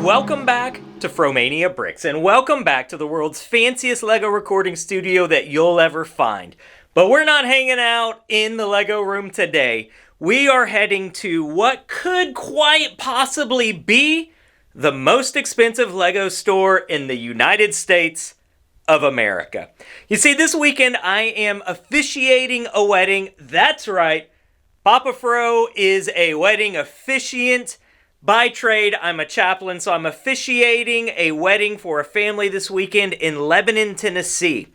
Welcome back to Fromania Bricks, and welcome back to the world's fanciest LEGO recording studio that you'll ever find. But we're not hanging out in the LEGO room today. We are heading to what could quite possibly be the most expensive LEGO store in the United States of America. You see, this weekend I am officiating a wedding. That's right, Papa Fro is a wedding officiant. By trade, I'm a chaplain, so I'm officiating a wedding for a family this weekend in Lebanon, Tennessee.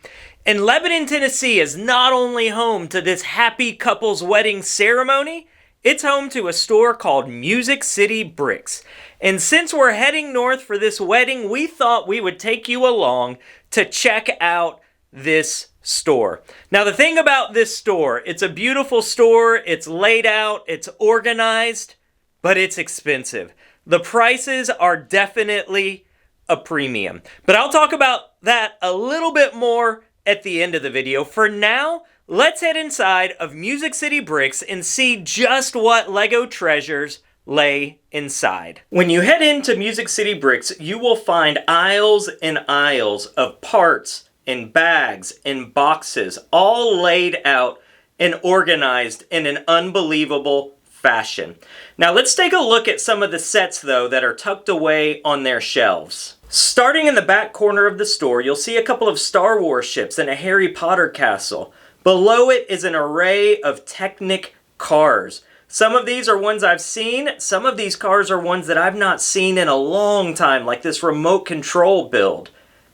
And Lebanon, Tennessee is not only home to this happy couple's wedding ceremony, it's home to a store called Music City Bricks. And since we're heading north for this wedding, we thought we would take you along to check out this store. Now, the thing about this store, it's a beautiful store, it's laid out, it's organized, but it's expensive. The prices are definitely a premium. But I'll talk about that a little bit more at the end of the video. For now, let's head inside of Music City Bricks and see just what LEGO treasures lay inside. When you head into Music City Bricks, you will find aisles and aisles of parts and bags and boxes, all laid out and organized in an unbelievable fashion. Now let's take a look at some of the sets though that are tucked away on their shelves. Starting in the back corner of the store, you'll see a couple of Star Wars ships and a Harry Potter castle. Below it is an array of Technic cars. Some of these are ones I've seen, some of these cars are ones that I've not seen in a long time, like this remote control build.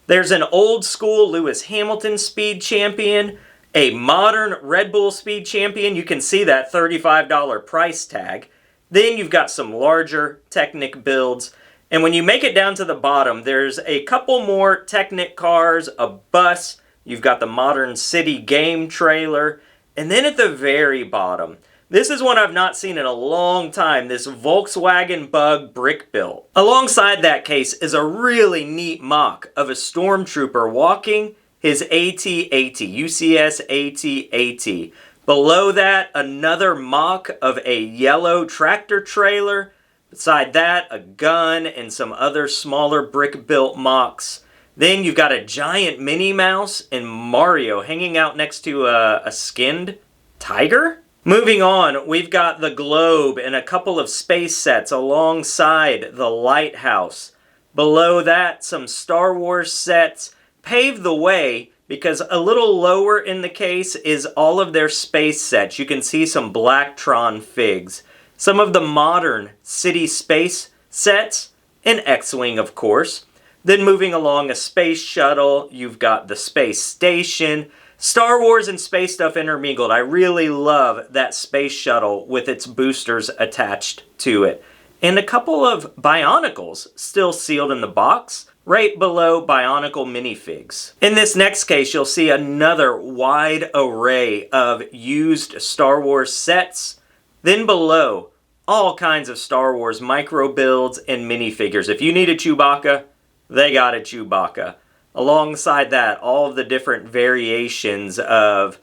There's an old school Lewis Hamilton Speed Champion, a modern Red Bull Speed Champion. You can see that $35 price tag. Then you've got some larger Technic builds. And when you make it down to the bottom, there's a couple more Technic cars, a bus. You've got the modern city game trailer. And then at the very bottom, this is one I've not seen in a long time, this Volkswagen Bug brick built. Alongside that case is a really neat mock of a stormtrooper walking his AT-AT, UCS AT-AT. Below that, another mock of a yellow tractor trailer. Beside that, a gun and some other smaller brick-built mocks. Then you've got a giant Minnie Mouse and Mario hanging out next to a skinned tiger. Moving on, we've got the globe and a couple of space sets alongside the lighthouse. Below that, some Star Wars sets pave the way because a little lower in the case is all of their space sets. You can see some Blacktron figs, some of the modern city space sets, an X-Wing of course. Then moving along a space shuttle, you've got the space station, Star Wars and space stuff intermingled. I really love that space shuttle with its boosters attached to it. And a couple of Bionicles still sealed in the box, right below Bionicle minifigs. In this next case, you'll see another wide array of used Star Wars sets. Then below, all kinds of Star Wars micro builds and minifigures. If you need a Chewbacca, they got a Chewbacca. Alongside that, all of the different variations of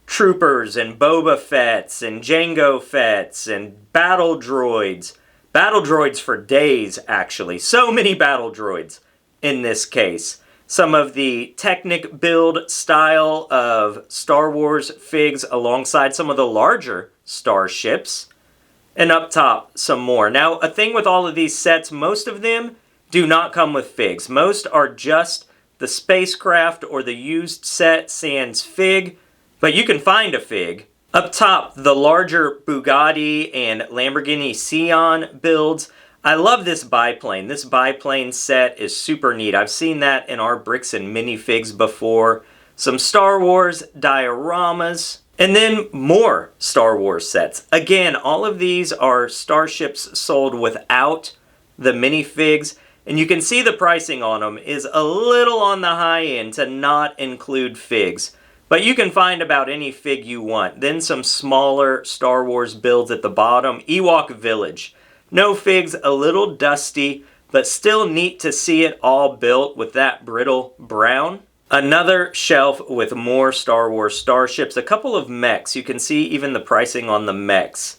Troopers and Boba Fett's and Jango Fett's and battle droids. Battle droids for days, actually. So many battle droids in this case. Some of the Technic build style of Star Wars figs alongside some of the larger starships. And up top, some more. Now, a thing with all of these sets, most of them do not come with figs. Most are just the spacecraft or the used set sans fig, but you can find a fig. Up top, the larger Bugatti and Lamborghini Sion builds. I love this biplane. This biplane set is super neat. I've seen that in our bricks and minifigs before. Some Star Wars dioramas, and then more Star Wars sets. Again, all of these are starships sold without the minifigs. And you can see the pricing on them is a little on the high end to not include figs. But you can find about any fig you want. Then some smaller Star Wars builds at the bottom. Ewok Village. No figs, a little dusty, but still neat to see it all built with that brittle brown. Another shelf with more Star Wars starships. A couple of mechs. You can see even the pricing on the mechs.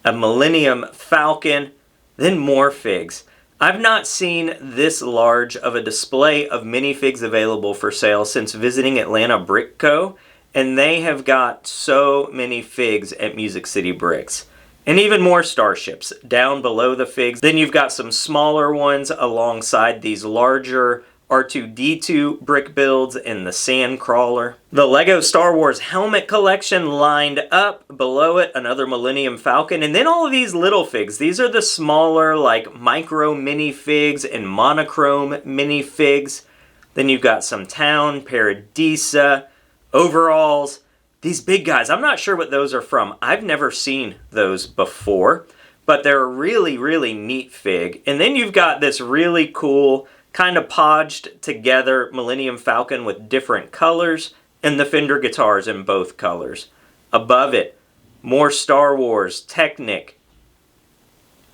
A Millennium Falcon. Then more figs. I've not seen this large of a display of minifigs available for sale since visiting Atlanta Brick Co., and they have got so many figs at Music City Bricks. And even more starships down below the figs. Then you've got some smaller ones alongside these larger R2-D2 brick builds and the Sandcrawler. The Lego Star Wars helmet collection lined up. Below it, another Millennium Falcon. And then all of these little figs. These are the smaller, like, micro minifigs and monochrome minifigs. Then you've got some Town, Paradisa, overalls. These big guys, I'm not sure what those are from. I've never seen those before, but they're a really, really neat fig. And then you've got this really cool, kind of podged together Millennium Falcon with different colors, and the Fender guitars in both colors. Above it, more Star Wars, Technic,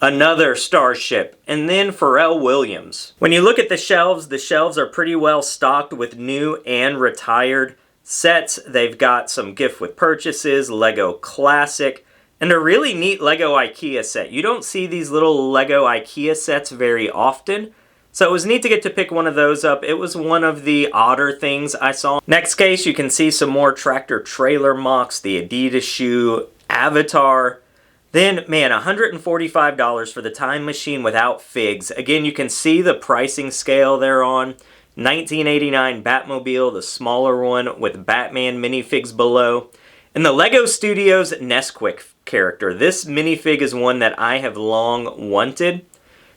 another Starship, and then Pharrell Williams. When you look at the shelves are pretty well stocked with new and retired sets. They've got some gift with purchases, Lego Classic, and a really neat Lego IKEA set. You don't see these little Lego IKEA sets very often, so it was neat to get to pick one of those up. It was one of the odder things I saw. Next case, you can see some more tractor trailer mocks, the Adidas shoe, Avatar. Then, man, $145 for the Time Machine without figs. Again, you can see the pricing scale they're on. 1989 Batmobile, the smaller one with Batman minifigs below. And the LEGO Studios Nesquik character. This minifig is one that I have long wanted.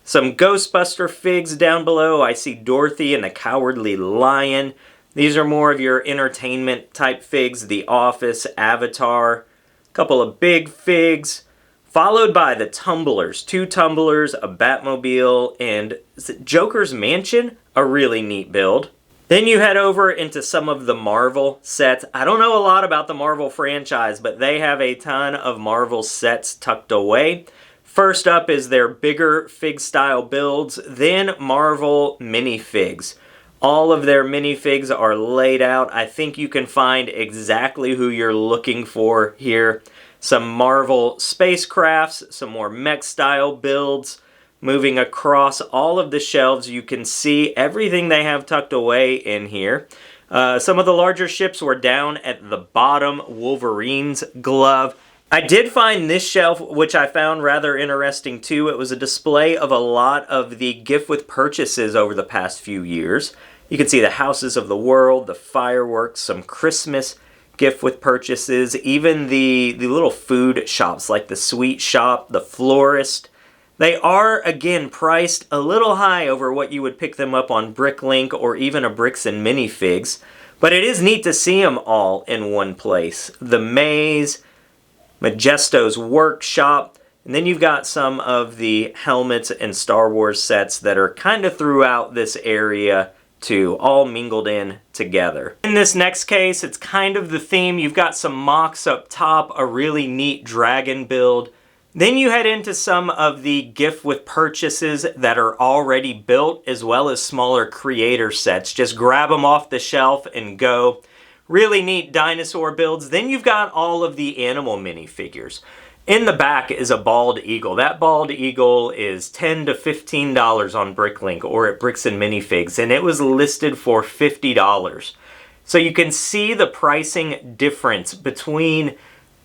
Some Ghostbuster figs down below. I see Dorothy and the Cowardly Lion. These are more of your entertainment type figs. The Office, Avatar, a couple of big figs. Followed by the tumblers. 2 tumblers, a Batmobile, and is it Joker's Mansion? A really neat build. Then you head over into some of the Marvel sets. I don't know a lot about the Marvel franchise, but they have a ton of Marvel sets tucked away. First up is their bigger fig style builds, then Marvel minifigs. All of their minifigs are laid out. I think you can find exactly who you're looking for here. Some Marvel spacecrafts, some more mech style builds. Moving across all of the shelves, you can see everything they have tucked away in here. Some of the larger ships were down at the bottom. Wolverine's glove. I did find this shelf, which I found rather interesting too. It was a display of a lot of the gift with purchases over the past few years. You can see the Houses of the World, the fireworks, some Christmas gift with purchases, even the little food shops like the Sweet Shop, the Florist. They are, again, priced a little high over what you would pick them up on Bricklink or even a Bricks and Minifigs, but it is neat to see them all in one place. The Maze, Majesto's Workshop, and then you've got some of the helmets and Star Wars sets that are kind of throughout this area too, all mingled in together. In this next case, it's kind of the theme. You've got some mocks up top, a really neat dragon build. Then you head into some of the gift with purchases that are already built, as well as smaller creator sets. Just grab them off the shelf and go. Really neat dinosaur builds. Then you've got all of the animal minifigures. In the back is a bald eagle. That bald eagle is $10 to $15 on Bricklink or at Bricks and Minifigs, and it was listed for $50. So you can see the pricing difference between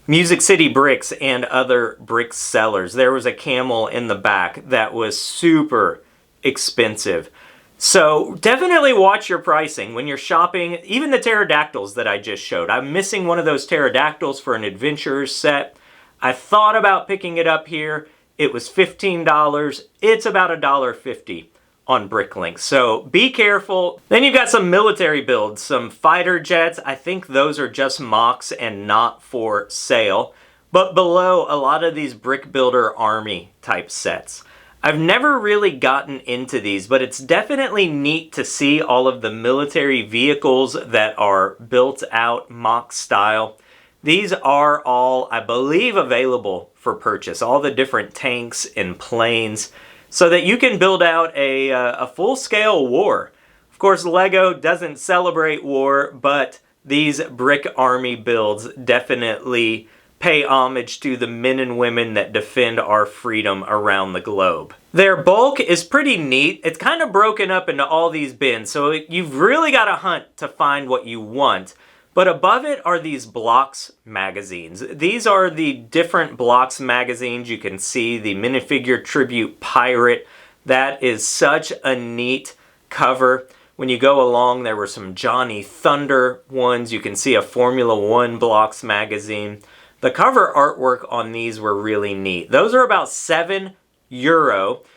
Music City Bricks and other brick sellers. There was a camel in the back that was super expensive. So definitely watch your pricing when you're shopping. Even the pterodactyls that I just showed. I'm missing one of those pterodactyls for an adventurer's set. I thought about picking it up here. It was $15. It's about $1.50 on Bricklink. So be careful. Then you've got some military builds, some fighter jets. I think those are just mocks and not for sale. But below, a lot of these brick builder army type sets. I've never really gotten into these, but it's definitely neat to see all of the military vehicles that are built out mock style. These are all, I believe, available for purchase. All the different tanks and planes, so that you can build out a full-scale war. Of course, LEGO doesn't celebrate war, but these brick army builds definitely pay homage to the men and women that defend our freedom around the globe. Their bulk is pretty neat. It's kind of broken up into all these bins, so you've really got to hunt to find what you want. But above it are these Blocks magazines. These are the different Blocks magazines. You can see the minifigure tribute pirate. That is such a neat cover. When you go along, there were some Johnny Thunder ones. You can see a Formula One Blocks magazine. The cover artwork on these were really neat. Those are about €7.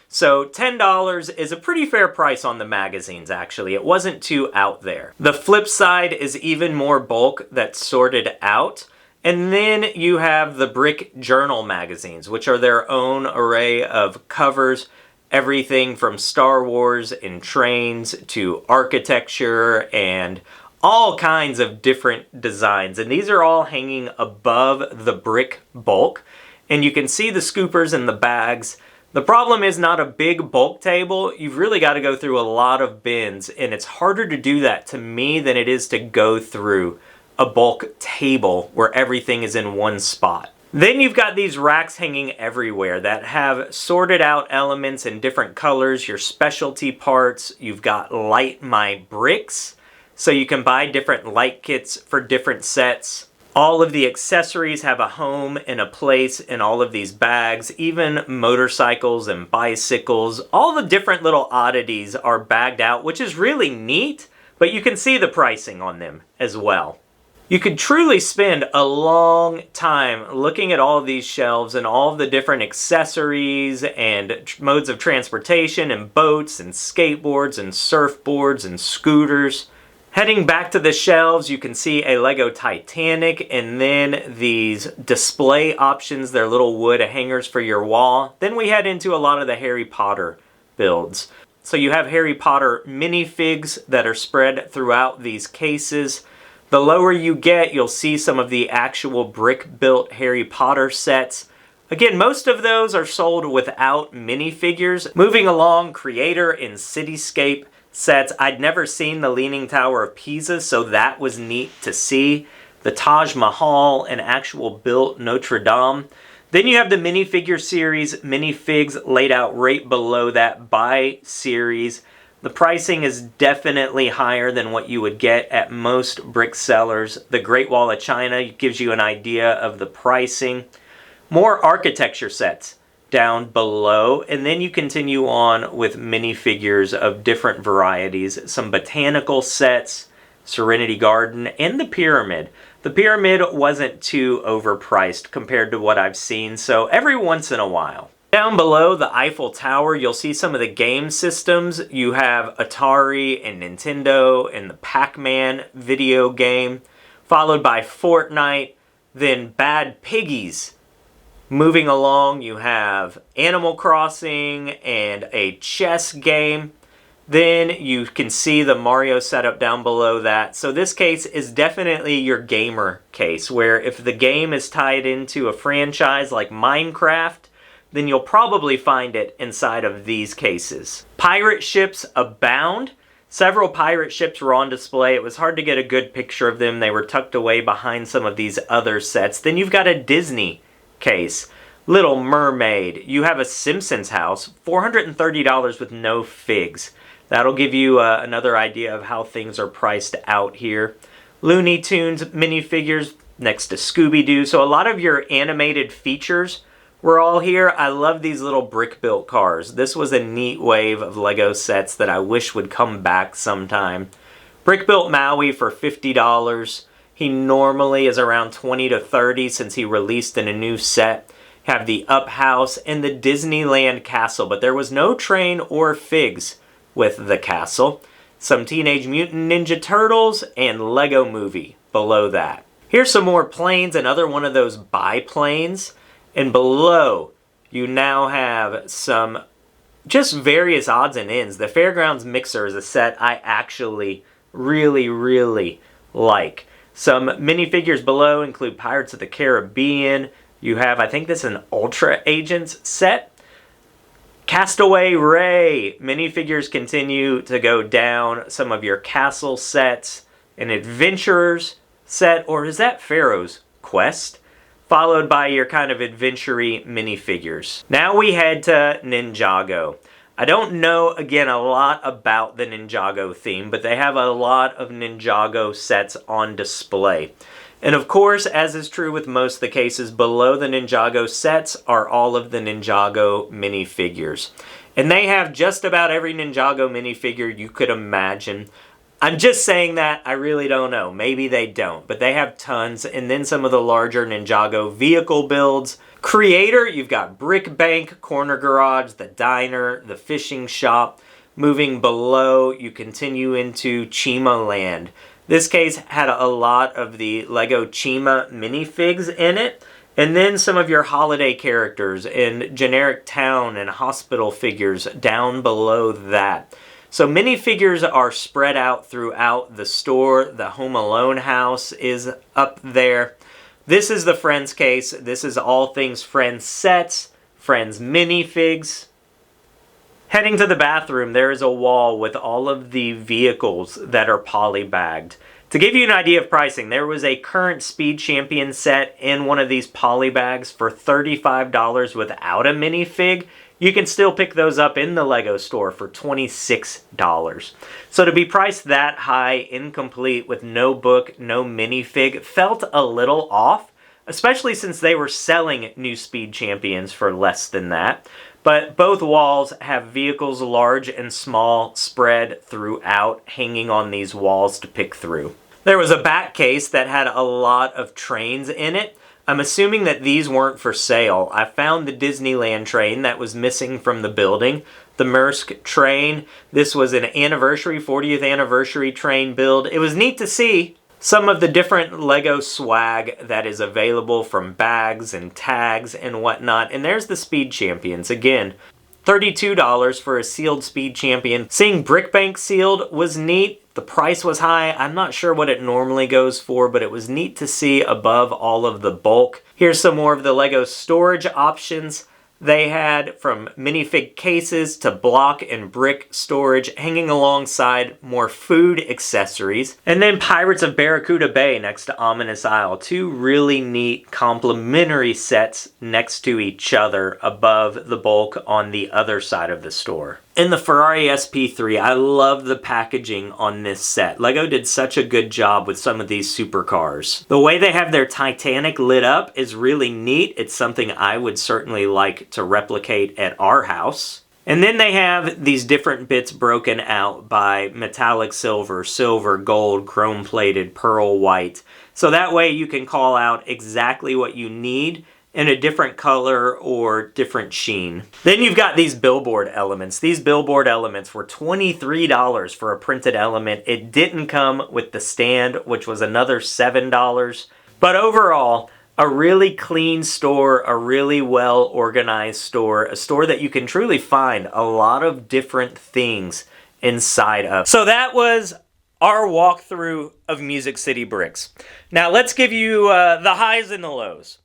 So $10 is a pretty fair price on the magazines, actually. It wasn't too out there. The flip side is even more bulk that's sorted out. And then you have the Brick Journal magazines, which are their own array of covers. Everything from Star Wars and trains to architecture and all kinds of different designs. And these are all hanging above the brick bulk. And you can see the scoopers and the bags. The problem is not a big bulk table. You've really got to go through a lot of bins, and it's harder to do that to me than it is to go through a bulk table where everything is in one spot. Then you've got these racks hanging everywhere that have sorted out elements in different colors, your specialty parts. You've got Light My Bricks, so you can buy different light kits for different sets. All of the accessories have a home and a place in all of these bags, even motorcycles and bicycles. All the different little oddities are bagged out, which is really neat, but you can see the pricing on them as well. You could truly spend a long time looking at all of these shelves and all of the different accessories and modes of transportation and boats and skateboards and surfboards and scooters. Heading back to the shelves, you can see a Lego Titanic and then these display options. They're little wood hangers for your wall. Then we head into a lot of the Harry Potter builds. So you have Harry Potter minifigs that are spread throughout these cases. The lower you get, you'll see some of the actual brick-built Harry Potter sets. Again, most of those are sold without minifigures. Moving along, Creator and Cityscape sets. I'd never seen the Leaning Tower of Pisa, so that was neat to see. The Taj Mahal and actual built Notre Dame. Then you have the minifigure series, minifigs laid out right below that by series. The pricing is definitely higher than what you would get at most brick sellers. The Great Wall of China gives you an idea of the pricing. More architecture sets down below, and then you continue on with minifigures of different varieties. Some botanical sets, Serenity Garden, and the Pyramid. The Pyramid wasn't too overpriced compared to what I've seen, so every once in a while. Down below the Eiffel Tower, you'll see some of the game systems. You have Atari and Nintendo and the Pac-Man video game, followed by Fortnite, then Bad Piggies. Moving along, you have Animal Crossing and a chess game. Then you can see the Mario setup down below that. So this case is definitely your gamer case, where if the game is tied into a franchise like Minecraft, then you'll probably find it inside of these cases. Pirate ships abound. Several pirate ships were on display. It was hard to get a good picture of them. They were tucked away behind some of these other sets. Then you've got a Disney case. Little Mermaid. You have a Simpsons house. $430 with no figs. That'll give you another idea of how things are priced out here. Looney Tunes minifigures next to Scooby-Doo. So a lot of your animated features were all here. I love these little brick-built cars. This was a neat wave of Lego sets that I wish would come back sometime. Brick-built Maui for $50. He normally is around $20 to $30 since he released in a new set. Have the Up House and the Disneyland Castle, but there was no train or figs with the castle. Some Teenage Mutant Ninja Turtles and Lego Movie below that. Here's some more planes, another one of those biplanes. And below, you now have some just various odds and ends. The Fairgrounds Mixer is a set I actually really like. Some minifigures below include Pirates of the Caribbean. You have, I think this is an Ultra Agents set. Castaway Ray. Minifigures continue to go down. Some of your castle sets. An Adventurers set, or is that Pharaoh's Quest? followed by your kind of adventure-y minifigures. Now we head to Ninjago. I don't know, again, a lot about the Ninjago theme, but they have a lot of Ninjago sets on display. And of course, as is true with most of the cases, below the Ninjago sets are all of the Ninjago minifigures. And they have just about every Ninjago minifigure you could imagine. I'm just saying that, I really don't know. Maybe they don't, but they have tons. And then some of the larger Ninjago vehicle builds. Creator, you've got Brick Bank, Corner Garage, the Diner, the Fishing Shop. Moving below, you continue into Chima Land. This case had a lot of the Lego Chima minifigs in it. And then some of your holiday characters and generic town and hospital figures down below that. So minifigures are spread out throughout the store. The Home Alone house is up there. This is the Friends case. This is all things Friends sets, Friends minifigs. Heading to the bathroom, there is a wall with all of the vehicles that are polybagged. To give you an idea of pricing, there was a current Speed Champion set in one of these polybags for $35 without a minifig. You can still pick those up in the Lego store for $26. So to be priced that high, incomplete, with no book, no minifig, felt a little off, especially since they were selling new Speed Champions for less than that. But both walls have vehicles large and small spread throughout, hanging on these walls to pick through. There was a back case that had a lot of trains in it. I'm assuming that these weren't for sale. I found the Disneyland train that was missing from the building. The Maersk train. This was an 40th anniversary train build. It was neat to see some of the different Lego swag that is available from bags and tags and whatnot. And there's the Speed Champions. Again, $32 for a sealed Speed Champion. Seeing Brick Bank sealed was neat. The price was high. I'm not sure what it normally goes for, but it was neat to see above all of the bulk. Here's some more of the Lego storage options they had, from minifig cases to block and brick storage, hanging alongside more food accessories. And then Pirates of Barracuda Bay next to Ominous Isle. Two really neat complementary sets next to each other above the bulk on the other side of the store. In the Ferrari SP3, I love the packaging on this set. Lego did such a good job with some of these supercars. The way they have their Titanic lit up is really neat. It's something I would certainly like to replicate at our house. And then they have these different bits broken out by metallic silver, silver, gold, chrome plated, pearl white. So that way you can call out exactly what you need in a different color or different sheen. Then you've got these billboard elements. These billboard elements were $23 for a printed element. It didn't come with the stand, which was another $7. But overall, a really clean store, a really well organized store, a store that you can truly find a lot of different things inside of. So that was our walkthrough of Music City Bricks. Now let's give you the highs and the lows.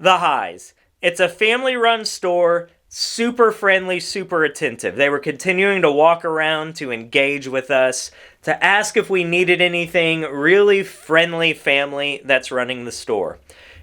The highs. It's a family-run store, super friendly, super attentive. They were continuing to walk around to engage with us, to ask if we needed anything. Really friendly family that's running the store.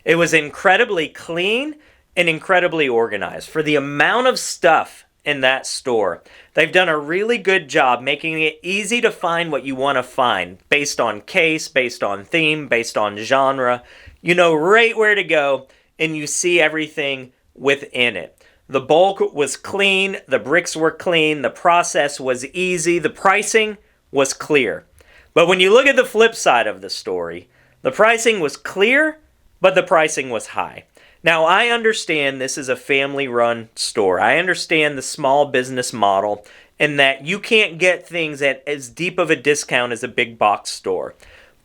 It was incredibly clean and incredibly organized. For the amount of stuff in that store, they've done a really good job making it easy to find what you want to find, based on case, based on theme, based on genre. You know right where to go, and you see everything within it. The bulk was clean, the bricks were clean, the process was easy, the pricing was clear. But when you look at the flip side of the story, the pricing was clear, but the pricing was high. Now, I understand this is a family-run store. I understand the small business model and that you can't get things at as deep of a discount as a big box store.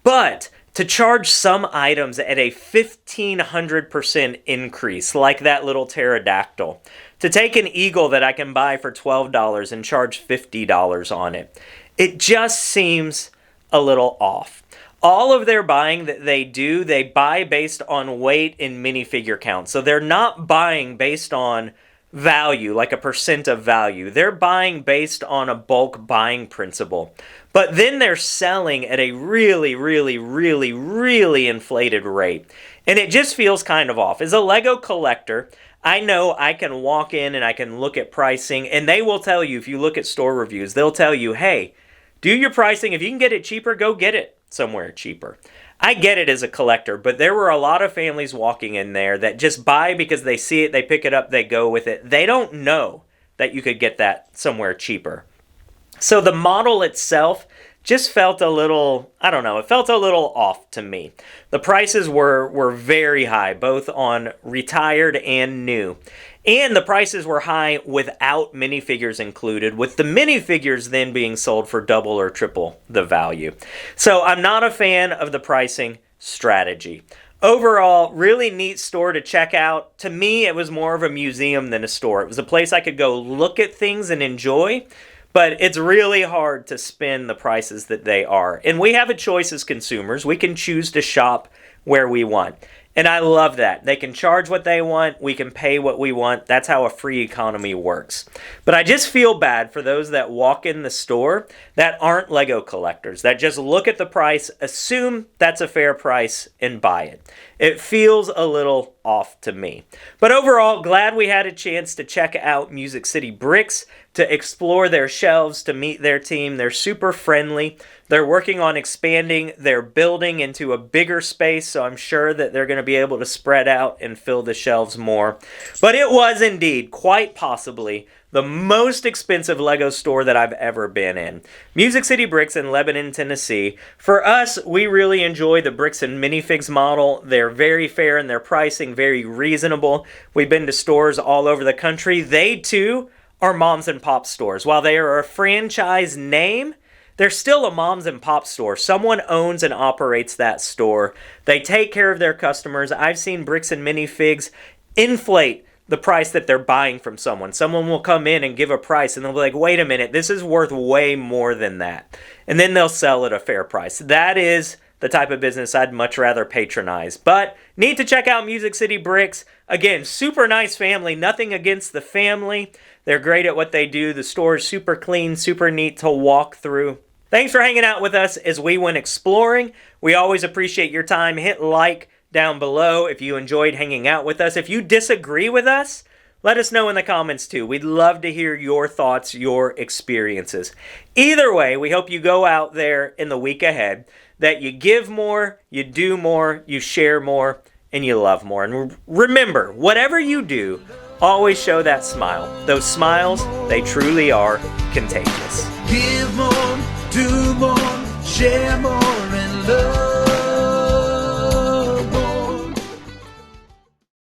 But to charge some items at a 1,500% increase, like that little pterodactyl, to take an eagle that I can buy for $12 and charge $50 on it, it just seems a little off. All of their buying that they do, they buy based on weight and minifigure count. So they're not buying based on value, like a percent of value. They're buying based on a bulk buying principle. But then they're selling at a really, really, really, really inflated rate. And it just feels kind of off. As a Lego collector, I know I can walk in and I can look at pricing, and they will tell you, if you look at store reviews, they'll tell you, hey, do your pricing. If you can get it cheaper, go get it somewhere cheaper. I get it as a collector, but there were a lot of families walking in there that just buy because they see it, they pick it up, they go with it. They don't know that you could get that somewhere cheaper. So the model itself just felt a little, I don't know, it felt a little off to me. The prices were very high, both on retired and new. And the prices were high without minifigures included, with the minifigures then being sold for double or triple the value. So I'm not a fan of the pricing strategy. Overall, really neat store to check out. To me, it was more of a museum than a store. It was a place I could go look at things and enjoy, but it's really hard to spend the prices that they are. And we have a choice as consumers. We can choose to shop where we want. And I love that. They can charge what they want. We can pay what we want. That's how a free economy works. But I just feel bad for those that walk in the store that aren't Lego collectors, that just look at the price, assume that's a fair price, and buy it. It feels a little off to me. But overall, glad we had a chance to check out Music City Bricks, to explore their shelves, to meet their team. They're super friendly. They're working on expanding their building into a bigger space, so I'm sure that they're going to be able to spread out and fill the shelves more. But it was indeed, quite possibly, the most expensive Lego store that I've ever been in. Music City Bricks in Lebanon, Tennessee. For us, we really enjoy the Bricks and Minifigs model. They're very fair in their pricing, very reasonable. We've been to stores all over the country. They, too, are moms and pop stores. While they are a franchise name, they're still a moms and pop store. Someone owns and operates that store. They take care of their customers. I've seen Bricks and Minifigs inflate the price that they're buying from someone. Someone will come in and give a price and they'll be like, wait a minute, this is worth way more than that. And then they'll sell at a fair price. That is the type of business I'd much rather patronize. But need to check out Music City Bricks. Again, super nice family. Nothing against the family. They're great at what they do. The store is super clean, super neat to walk through. Thanks for hanging out with us as we went exploring. We always appreciate your time. Hit like down below if you enjoyed hanging out with us. If you disagree with us, let us know in the comments too. We'd love to hear your thoughts, your experiences. Either way, we hope you go out there in the week ahead, that you give more, you do more, you share more, and you love more. And remember, whatever you do, always show that smile. Those smiles, they truly are contagious. Give more, do more, share more, and love.